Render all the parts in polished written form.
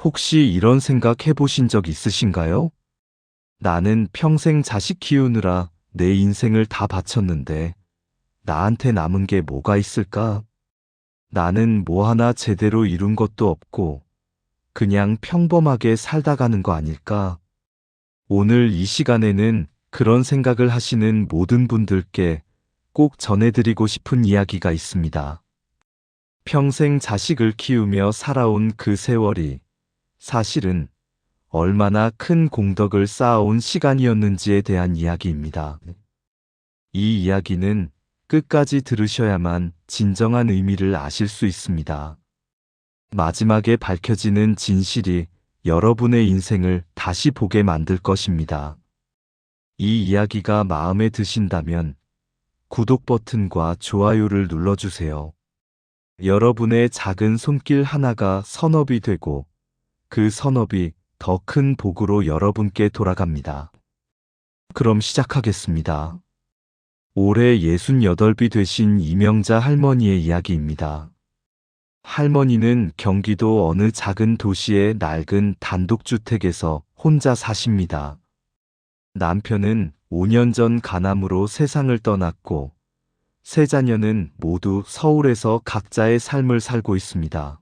혹시 이런 생각 해보신 적 있으신가요? 나는 평생 자식 키우느라 내 인생을 다 바쳤는데 나한테 남은 게 뭐가 있을까? 나는 뭐 하나 제대로 이룬 것도 없고 그냥 평범하게 살다 가는 거 아닐까? 오늘 이 시간에는 그런 생각을 하시는 모든 분들께 꼭 전해드리고 싶은 이야기가 있습니다. 평생 자식을 키우며 살아온 그 세월이 사실은 얼마나 큰 공덕을 쌓아온 시간이었는지에 대한 이야기입니다. 이 이야기는 끝까지 들으셔야만 진정한 의미를 아실 수 있습니다. 마지막에 밝혀지는 진실이 여러분의 인생을 다시 보게 만들 것입니다. 이 이야기가 마음에 드신다면 구독 버튼과 좋아요를 눌러주세요. 여러분의 작은 손길 하나가 선업이 되고 그 선업이 더 큰 복으로 여러분께 돌아갑니다. 그럼 시작하겠습니다. 올해 68이 되신 이명자 할머니의 이야기입니다. 할머니는 경기도 어느 작은 도시의 낡은 단독주택에서 혼자 사십니다. 남편은 5년 전 간암으로 세상을 떠났고 세 자녀는 모두 서울에서 각자의 삶을 살고 있습니다.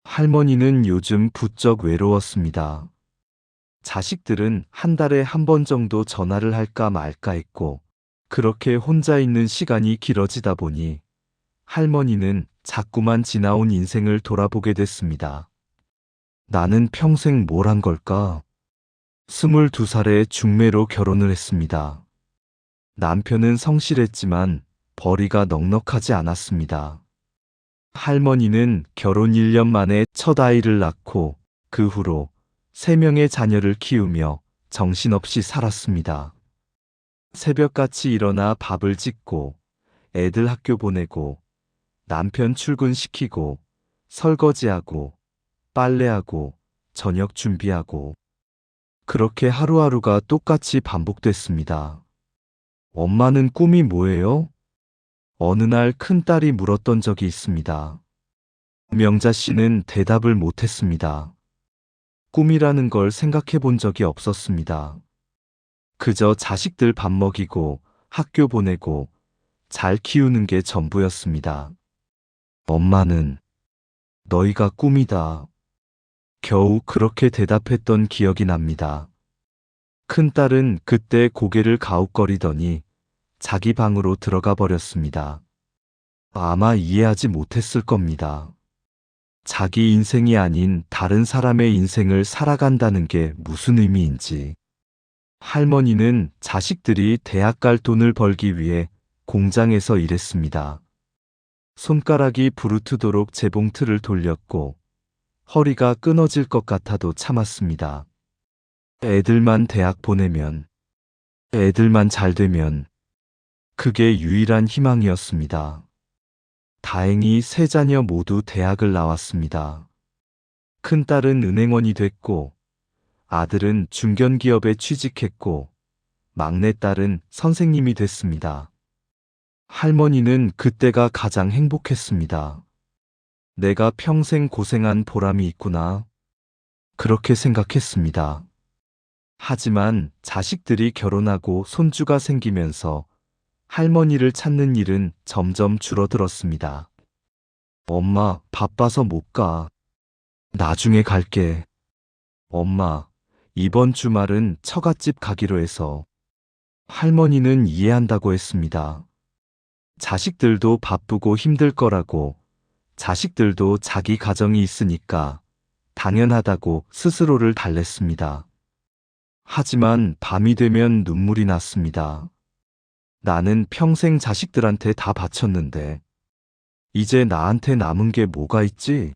할머니는 요즘 부쩍 외로웠습니다. 자식들은 한 달에 한 번 정도 전화를 할까 말까 했고 그렇게 혼자 있는 시간이 길어지다 보니 할머니는 자꾸만 지나온 인생을 돌아보게 됐습니다. 나는 평생 뭘 한 걸까? 22살에 중매로 결혼을 했습니다. 남편은 성실했지만 벌이가 넉넉하지 않았습니다. 할머니는 결혼 1년 만에 첫 아이를 낳고 그 후로 3명의 자녀를 키우며 정신없이 살았습니다. 새벽같이 일어나 밥을 짓고 애들 학교 보내고 남편 출근시키고 설거지하고 빨래하고 저녁 준비하고 그렇게 하루하루가 똑같이 반복됐습니다. 엄마는 꿈이 뭐예요? 어느 날 큰딸이 물었던 적이 있습니다. 명자 씨는 대답을 못했습니다. 꿈이라는 걸 생각해 본 적이 없었습니다. 그저 자식들 밥 먹이고 학교 보내고 잘 키우는 게 전부였습니다. 엄마는 너희가 꿈이다. 겨우 그렇게 대답했던 기억이 납니다. 큰딸은 그때 고개를 가웃거리더니 자기 방으로 들어가 버렸습니다. 아마 이해하지 못했을 겁니다. 자기 인생이 아닌 다른 사람의 인생을 살아간다는 게 무슨 의미인지. 할머니는 자식들이 대학 갈 돈을 벌기 위해 공장에서 일했습니다. 손가락이 부르트도록 재봉틀을 돌렸고 허리가 끊어질 것 같아도 참았습니다. 애들만 대학 보내면, 애들만 잘 되면 그게 유일한 희망이었습니다. 다행히 세 자녀 모두 대학을 나왔습니다. 큰딸은 은행원이 됐고 아들은 중견기업에 취직했고 막내딸은 선생님이 됐습니다. 할머니는 그때가 가장 행복했습니다. 내가 평생 고생한 보람이 있구나. 그렇게 생각했습니다. 하지만 자식들이 결혼하고 손주가 생기면서 할머니를 찾는 일은 점점 줄어들었습니다. 엄마, 바빠서 못 가. 나중에 갈게. 엄마, 이번 주말은 처갓집 가기로 해서. 할머니는 이해한다고 했습니다. 자식들도 바쁘고 힘들 거라고, 자식들도 자기 가정이 있으니까 당연하다고 스스로를 달랬습니다. 하지만 밤이 되면 눈물이 났습니다. 나는 평생 자식들한테 다 바쳤는데 이제 나한테 남은 게 뭐가 있지?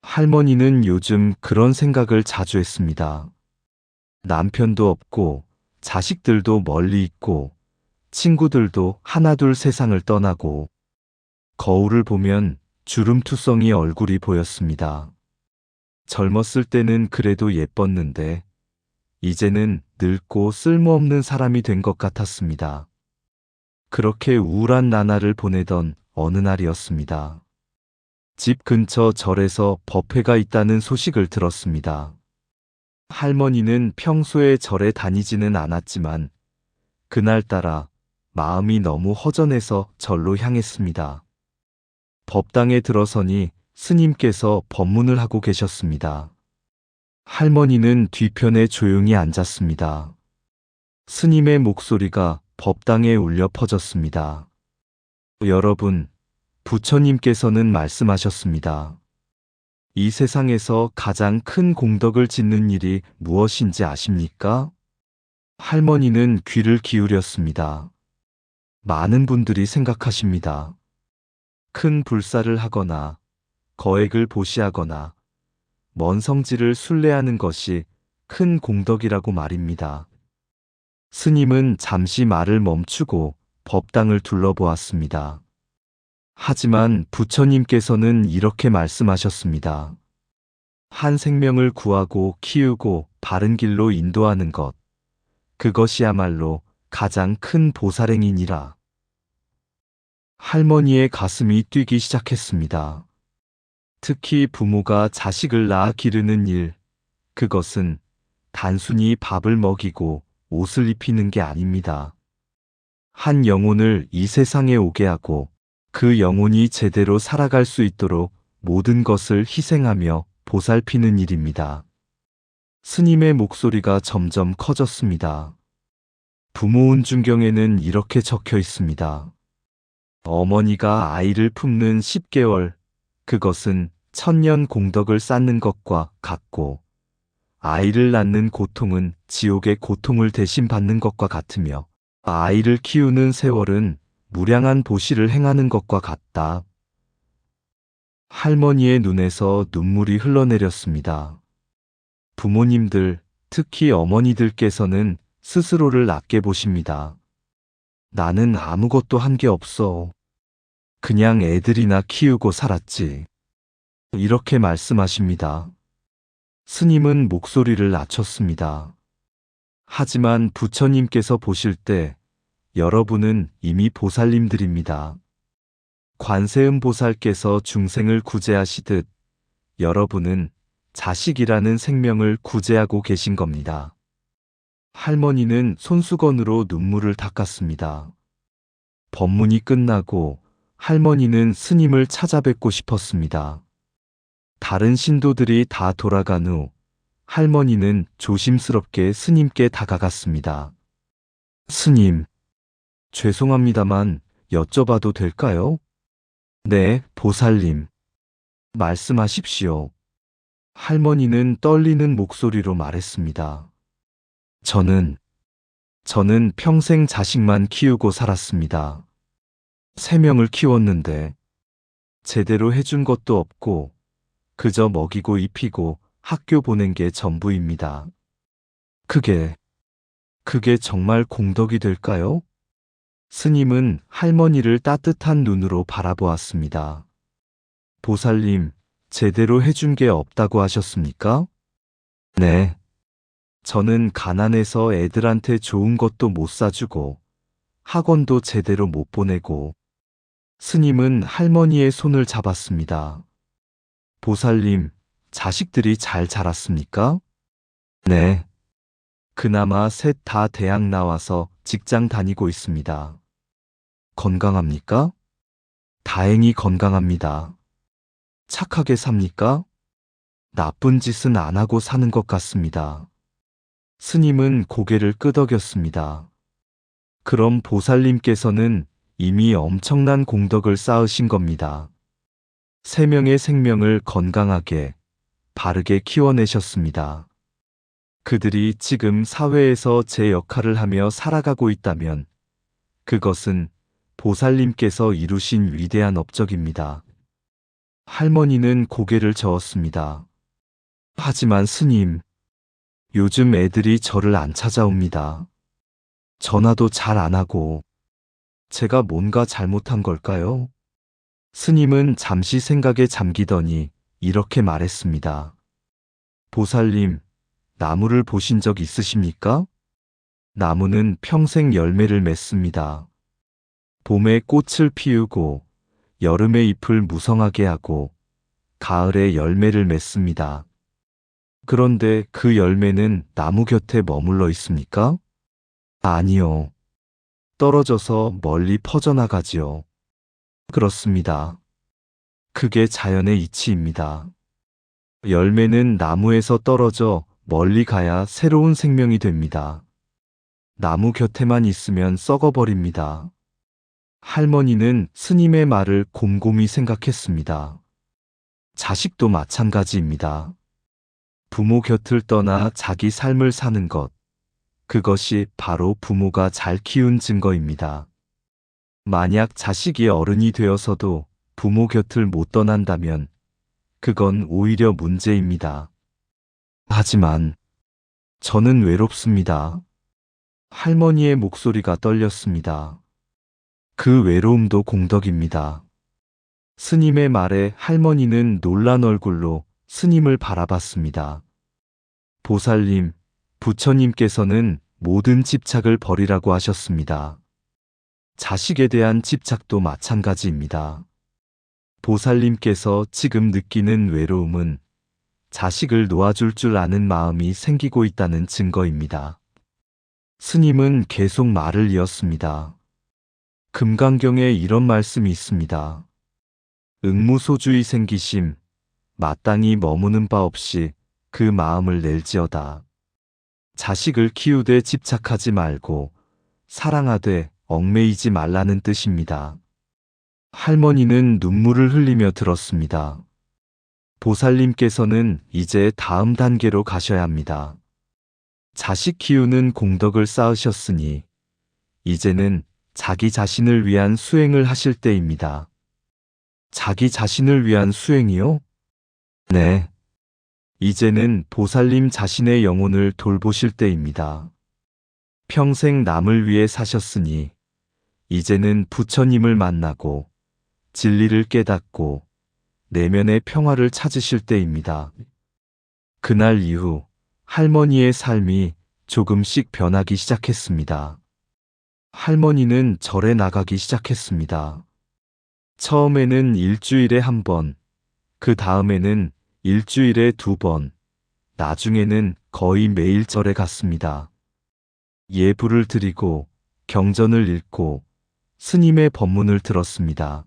할머니는 요즘 그런 생각을 자주 했습니다. 남편도 없고 자식들도 멀리 있고 친구들도 하나둘 세상을 떠나고 거울을 보면 주름투성이 얼굴이 보였습니다. 젊었을 때는 그래도 예뻤는데 이제는 늙고 쓸모없는 사람이 된 것 같았습니다. 그렇게 우울한 나날을 보내던 어느 날이었습니다. 집 근처 절에서 법회가 있다는 소식을 들었습니다. 할머니는 평소에 절에 다니지는 않았지만 그날따라 마음이 너무 허전해서 절로 향했습니다. 법당에 들어서니 스님께서 법문을 하고 계셨습니다. 할머니는 뒤편에 조용히 앉았습니다. 스님의 목소리가 법당에 울려 퍼졌습니다. 여러분, 부처님께서는 말씀하셨습니다. 이 세상에서 가장 큰 공덕을 짓는 일이 무엇인지 아십니까? 할머니는 귀를 기울였습니다. 많은 분들이 생각하십니다. 큰 불사를 하거나 거액을 보시하거나 먼 성지를 순례하는 것이 큰 공덕이라고 말입니다. 스님은 잠시 말을 멈추고 법당을 둘러보았습니다. 하지만 부처님께서는 이렇게 말씀하셨습니다. 한 생명을 구하고 키우고 바른 길로 인도하는 것, 그것이야말로 가장 큰 보살행이니라. 할머니의 가슴이 뛰기 시작했습니다. 특히 부모가 자식을 낳아 기르는 일, 그것은 단순히 밥을 먹이고 옷을 입히는 게 아닙니다. 한 영혼을 이 세상에 오게 하고 그 영혼이 제대로 살아갈 수 있도록 모든 것을 희생하며 보살피는 일입니다. 스님의 목소리가 점점 커졌습니다. 부모운중경에는 이렇게 적혀 있습니다. 어머니가 아이를 품는 10개월, 그것은 천년 공덕을 쌓는 것과 같고, 아이를 낳는 고통은 지옥의 고통을 대신 받는 것과 같으며, 아이를 키우는 세월은 무량한 보시를 행하는 것과 같다. 할머니의 눈에서 눈물이 흘러내렸습니다. 부모님들, 특히 어머니들께서는 스스로를 낮게 보십니다. 나는 아무것도 한 게 없어. 그냥 애들이나 키우고 살았지. 이렇게 말씀하십니다. 스님은 목소리를 낮췄습니다. 하지만 부처님께서 보실 때 여러분은 이미 보살님들입니다. 관세음 보살께서 중생을 구제하시듯 여러분은 자식이라는 생명을 구제하고 계신 겁니다. 할머니는 손수건으로 눈물을 닦았습니다. 법문이 끝나고 할머니는 스님을 찾아뵙고 싶었습니다. 다른 신도들이 다 돌아간 후 할머니는 조심스럽게 스님께 다가갔습니다. 스님, 죄송합니다만 여쭤봐도 될까요? 네, 보살님. 말씀하십시오. 할머니는 떨리는 목소리로 말했습니다. 저는 평생 자식만 키우고 살았습니다. 3명을 키웠는데 제대로 해준 것도 없고 그저 먹이고 입히고 학교 보낸 게 전부입니다. 그게 정말 공덕이 될까요? 스님은 할머니를 따뜻한 눈으로 바라보았습니다. 보살님, 제대로 해준 게 없다고 하셨습니까? 네. 저는 가난해서 애들한테 좋은 것도 못 사주고 학원도 제대로 못 보내고. 스님은 할머니의 손을 잡았습니다. 보살님, 자식들이 잘 자랐습니까? 네. 그나마 셋 다 대학 나와서 직장 다니고 있습니다. 건강합니까? 다행히 건강합니다. 착하게 삽니까? 나쁜 짓은 안 하고 사는 것 같습니다. 스님은 고개를 끄덕였습니다. 그럼 보살님께서는 이미 엄청난 공덕을 쌓으신 겁니다. 3명의 생명을 건강하게, 바르게 키워내셨습니다. 그들이 지금 사회에서 제 역할을 하며 살아가고 있다면 그것은 보살님께서 이루신 위대한 업적입니다. 할머니는 고개를 저었습니다. 하지만 스님, 요즘 애들이 저를 안 찾아옵니다. 전화도 잘 안 하고. 제가 뭔가 잘못한 걸까요? 스님은 잠시 생각에 잠기더니 이렇게 말했습니다. 보살님, 나무를 보신 적 있으십니까? 나무는 평생 열매를 맺습니다. 봄에 꽃을 피우고 여름에 잎을 무성하게 하고 가을에 열매를 맺습니다. 그런데 그 열매는 나무 곁에 머물러 있습니까? 아니요. 떨어져서 멀리 퍼져나가지요. 그렇습니다. 그게 자연의 이치입니다. 열매는 나무에서 떨어져 멀리 가야 새로운 생명이 됩니다. 나무 곁에만 있으면 썩어버립니다. 할머니는 스님의 말을 곰곰이 생각했습니다. 자식도 마찬가지입니다. 부모 곁을 떠나 자기 삶을 사는 것, 그것이 바로 부모가 잘 키운 증거입니다. 만약 자식이 어른이 되어서도 부모 곁을 못 떠난다면 그건 오히려 문제입니다. 하지만 저는 외롭습니다. 할머니의 목소리가 떨렸습니다. 그 외로움도 공덕입니다. 스님의 말에 할머니는 놀란 얼굴로 스님을 바라봤습니다. 보살님, 부처님께서는 모든 집착을 버리라고 하셨습니다. 자식에 대한 집착도 마찬가지입니다. 보살님께서 지금 느끼는 외로움은 자식을 놓아줄 줄 아는 마음이 생기고 있다는 증거입니다. 스님은 계속 말을 이었습니다. 금강경에 이런 말씀이 있습니다. 응무소주의 생기심, 마땅히 머무는 바 없이 그 마음을 낼지어다. 자식을 키우되 집착하지 말고 사랑하되 얽매이지 말라는 뜻입니다. 할머니는 눈물을 흘리며 들었습니다. 보살님께서는 이제 다음 단계로 가셔야 합니다. 자식 키우는 공덕을 쌓으셨으니 이제는 자기 자신을 위한 수행을 하실 때입니다. 자기 자신을 위한 수행이요? 네. 이제는 보살님 자신의 영혼을 돌보실 때입니다. 평생 남을 위해 사셨으니 이제는 부처님을 만나고 진리를 깨닫고 내면의 평화를 찾으실 때입니다. 그날 이후 할머니의 삶이 조금씩 변하기 시작했습니다. 할머니는 절에 나가기 시작했습니다. 처음에는 일주일에 한 번, 그 다음에는 일주일에 2번, 나중에는 거의 매일 절에 갔습니다. 예불을 드리고 경전을 읽고 스님의 법문을 들었습니다.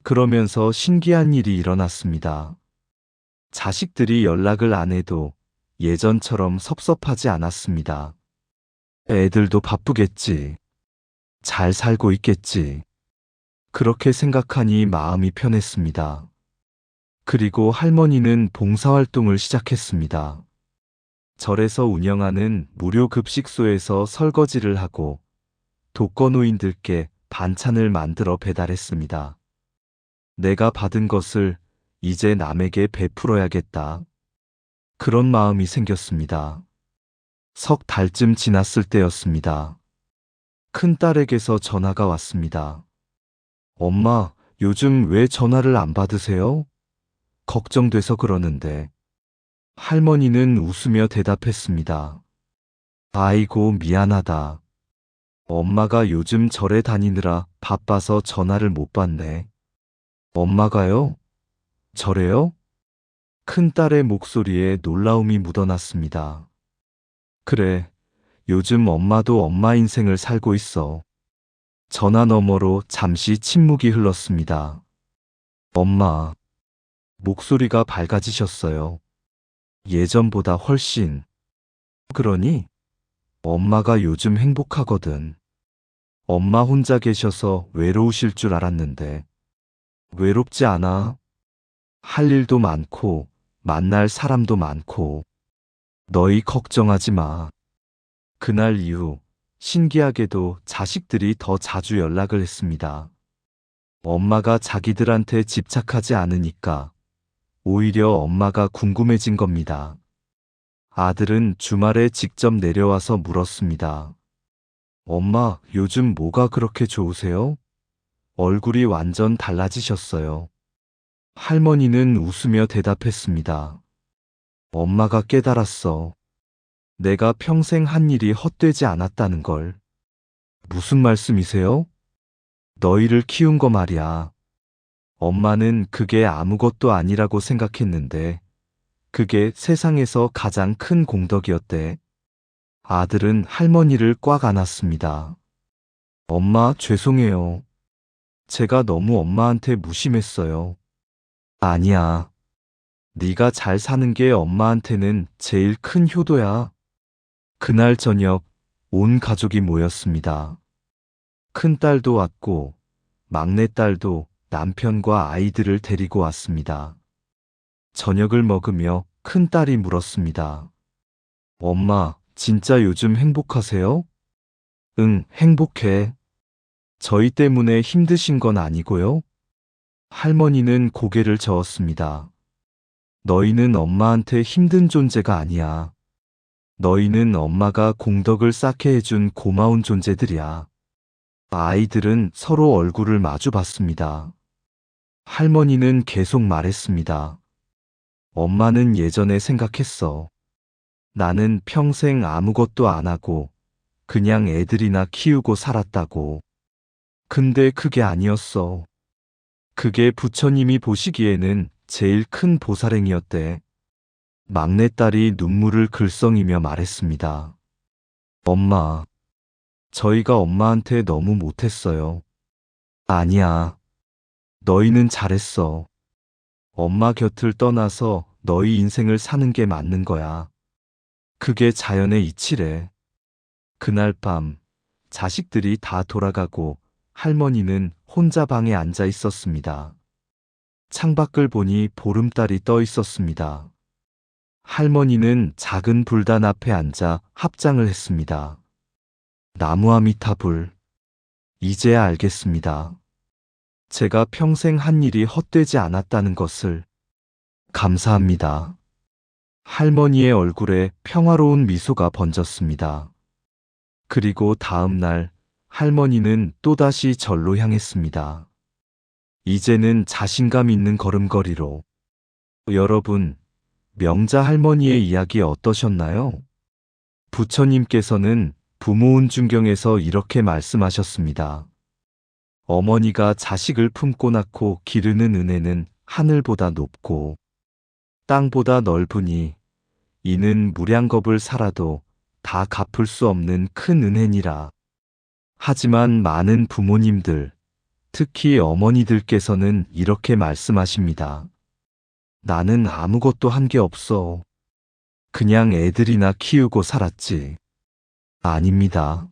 그러면서 신기한 일이 일어났습니다. 자식들이 연락을 안 해도 예전처럼 섭섭하지 않았습니다. 애들도 바쁘겠지. 잘 살고 있겠지. 그렇게 생각하니 마음이 편했습니다. 그리고 할머니는 봉사활동을 시작했습니다. 절에서 운영하는 무료 급식소에서 설거지를 하고 독거노인들께 반찬을 만들어 배달했습니다. 내가 받은 것을 이제 남에게 베풀어야겠다. 그런 마음이 생겼습니다. 석 달쯤 지났을 때였습니다. 큰딸에게서 전화가 왔습니다. 엄마, 요즘 왜 전화를 안 받으세요? 걱정돼서 그러는데. 할머니는 웃으며 대답했습니다. 아이고, 미안하다. 엄마가 요즘 절에 다니느라 바빠서 전화를 못 받네. 엄마가요? 절에요? 큰딸의 목소리에 놀라움이 묻어났습니다. 그래, 요즘 엄마도 엄마 인생을 살고 있어. 전화 너머로 잠시 침묵이 흘렀습니다. 엄마, 목소리가 밝아지셨어요. 예전보다 훨씬. 그러니? 엄마가 요즘 행복하거든. 엄마 혼자 계셔서 외로우실 줄 알았는데. 외롭지 않아. 할 일도 많고, 만날 사람도 많고. 너희 걱정하지 마. 그날 이후 신기하게도 자식들이 더 자주 연락을 했습니다. 엄마가 자기들한테 집착하지 않으니까 오히려 엄마가 궁금해진 겁니다. 아들은 주말에 직접 내려와서 물었습니다. 엄마, 요즘 뭐가 그렇게 좋으세요? 얼굴이 완전 달라지셨어요. 할머니는 웃으며 대답했습니다. 엄마가 깨달았어. 내가 평생 한 일이 헛되지 않았다는 걸. 무슨 말씀이세요? 너희를 키운 거 말이야. 엄마는 그게 아무것도 아니라고 생각했는데 그게 세상에서 가장 큰 공덕이었대. 아들은 할머니를 꽉 안았습니다. 엄마, 죄송해요. 제가 너무 엄마한테 무심했어요. 아니야. 네가 잘 사는 게 엄마한테는 제일 큰 효도야. 그날 저녁 온 가족이 모였습니다. 큰딸도 왔고 막내딸도 남편과 아이들을 데리고 왔습니다. 저녁을 먹으며 큰딸이 물었습니다. 엄마, 진짜 요즘 행복하세요? 응, 행복해. 저희 때문에 힘드신 건 아니고요. 할머니는 고개를 저었습니다. 너희는 엄마한테 힘든 존재가 아니야. 너희는 엄마가 공덕을 쌓게 해준 고마운 존재들이야. 아이들은 서로 얼굴을 마주 봤습니다. 할머니는 계속 말했습니다. 엄마는 예전에 생각했어. 나는 평생 아무것도 안 하고 그냥 애들이나 키우고 살았다고. 근데 그게 아니었어. 그게 부처님이 보시기에는 제일 큰 보살행이었대. 막내딸이 눈물을 글썽이며 말했습니다. 엄마, 저희가 엄마한테 너무 못했어요. 아니야. 너희는 잘했어. 엄마 곁을 떠나서 너희 인생을 사는 게 맞는 거야. 그게 자연의 이치래. 그날 밤, 자식들이 다 돌아가고 할머니는 혼자 방에 앉아 있었습니다. 창밖을 보니 보름달이 떠 있었습니다. 할머니는 작은 불단 앞에 앉아 합장을 했습니다. 나무아미타불. 이제야 알겠습니다. 제가 평생 한 일이 헛되지 않았다는 것을. 감사합니다. 할머니의 얼굴에 평화로운 미소가 번졌습니다. 그리고 다음 날 할머니는 또다시 절로 향했습니다. 이제는 자신감 있는 걸음걸이로. 여러분, 명자 할머니의 이야기 어떠셨나요? 부처님께서는 부모운 중경에서 이렇게 말씀하셨습니다. 어머니가 자식을 품고 낳고 기르는 은혜는 하늘보다 높고 땅보다 넓으니 이는 무량겁을 살아도 다 갚을 수 없는 큰 은혜니라. 하지만 많은 부모님들, 특히 어머니들께서는 이렇게 말씀하십니다. 나는 아무것도 한 게 없어. 그냥 애들이나 키우고 살았지. 아닙니다.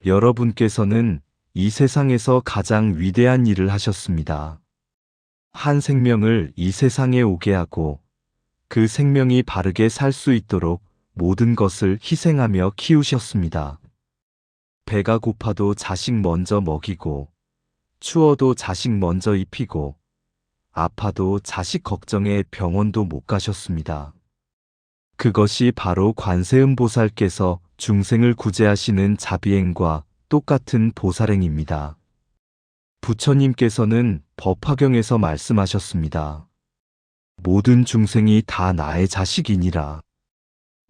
여러분께서는 이 세상에서 가장 위대한 일을 하셨습니다. 한 생명을 이 세상에 오게 하고 그 생명이 바르게 살 수 있도록 모든 것을 희생하며 키우셨습니다. 배가 고파도 자식 먼저 먹이고, 추워도 자식 먼저 입히고, 아파도 자식 걱정에 병원도 못 가셨습니다. 그것이 바로 관세음보살께서 중생을 구제하시는 자비행과 똑같은 보살행입니다. 부처님께서는 법화경에서 말씀하셨습니다. 모든 중생이 다 나의 자식이니라.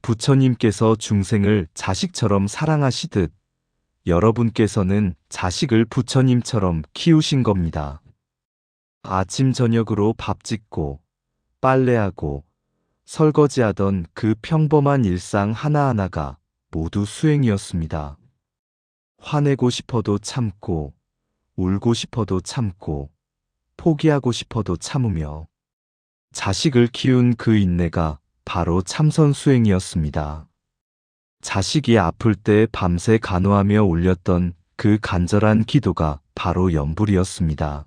부처님께서 중생을 자식처럼 사랑하시듯 여러분께서는 자식을 부처님처럼 키우신 겁니다. 아침 저녁으로 밥 짓고 빨래하고 설거지하던 그 평범한 일상 하나하나가 모두 수행이었습니다. 화내고 싶어도 참고, 울고 싶어도 참고, 포기하고 싶어도 참으며 자식을 키운 그 인내가 바로 참선 수행이었습니다. 자식이 아플 때 밤새 간호하며 올렸던 그 간절한 기도가 바로 염불이었습니다.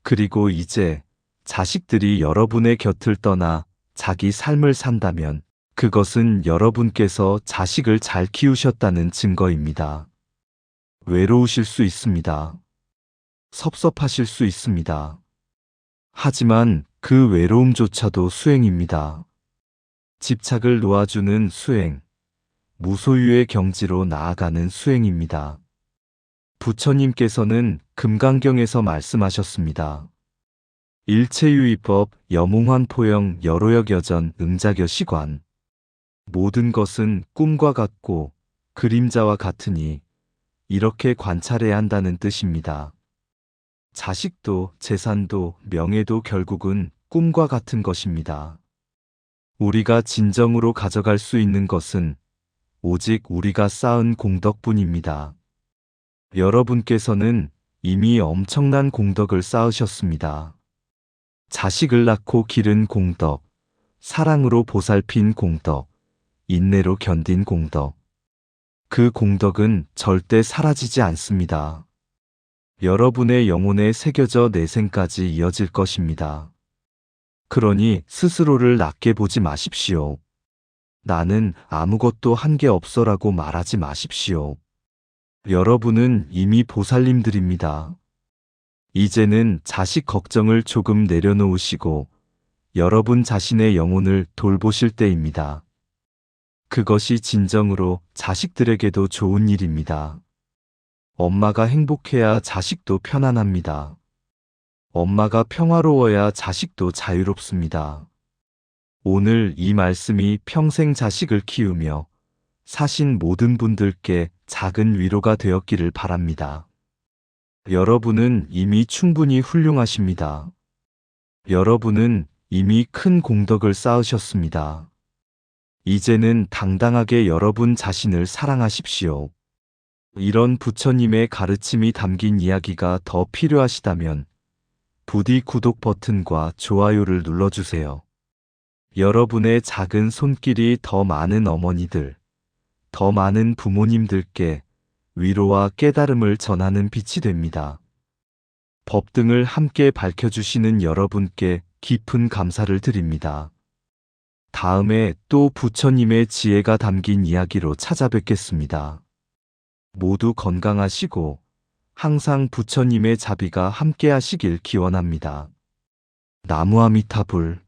그리고 이제 자식들이 여러분의 곁을 떠나 자기 삶을 산다면 그것은 여러분께서 자식을 잘 키우셨다는 증거입니다. 외로우실 수 있습니다. 섭섭하실 수 있습니다. 하지만 그 외로움조차도 수행입니다. 집착을 놓아주는 수행, 무소유의 경지로 나아가는 수행입니다. 부처님께서는 금강경에서 말씀하셨습니다. 일체유의법 여몽환포영 여로역여전 응자겨 시관. 모든 것은 꿈과 같고 그림자와 같으니 이렇게 관찰해야 한다는 뜻입니다. 자식도 재산도 명예도 결국은 꿈과 같은 것입니다. 우리가 진정으로 가져갈 수 있는 것은 오직 우리가 쌓은 공덕뿐입니다. 여러분께서는 이미 엄청난 공덕을 쌓으셨습니다. 자식을 낳고 기른 공덕, 사랑으로 보살핀 공덕, 인내로 견딘 공덕. 그 공덕은 절대 사라지지 않습니다. 여러분의 영혼에 새겨져 내생까지 이어질 것입니다. 그러니 스스로를 낮게 보지 마십시오. 나는 아무것도 한 게 없어라고 말하지 마십시오. 여러분은 이미 보살님들입니다. 이제는 자식 걱정을 조금 내려놓으시고 여러분 자신의 영혼을 돌보실 때입니다. 그것이 진정으로 자식들에게도 좋은 일입니다. 엄마가 행복해야 자식도 편안합니다. 엄마가 평화로워야 자식도 자유롭습니다. 오늘 이 말씀이 평생 자식을 키우며 사신 모든 분들께 작은 위로가 되었기를 바랍니다. 여러분은 이미 충분히 훌륭하십니다. 여러분은 이미 큰 공덕을 쌓으셨습니다. 이제는 당당하게 여러분 자신을 사랑하십시오. 이런 부처님의 가르침이 담긴 이야기가 더 필요하시다면 부디 구독 버튼과 좋아요를 눌러주세요. 여러분의 작은 손길이 더 많은 어머니들, 더 많은 부모님들께 위로와 깨달음을 전하는 빛이 됩니다. 법 등을 함께 밝혀주시는 여러분께 깊은 감사를 드립니다. 다음에 또 부처님의 지혜가 담긴 이야기로 찾아뵙겠습니다. 모두 건강하시고 항상 부처님의 자비가 함께 하시길 기원합니다. 나무아미타불.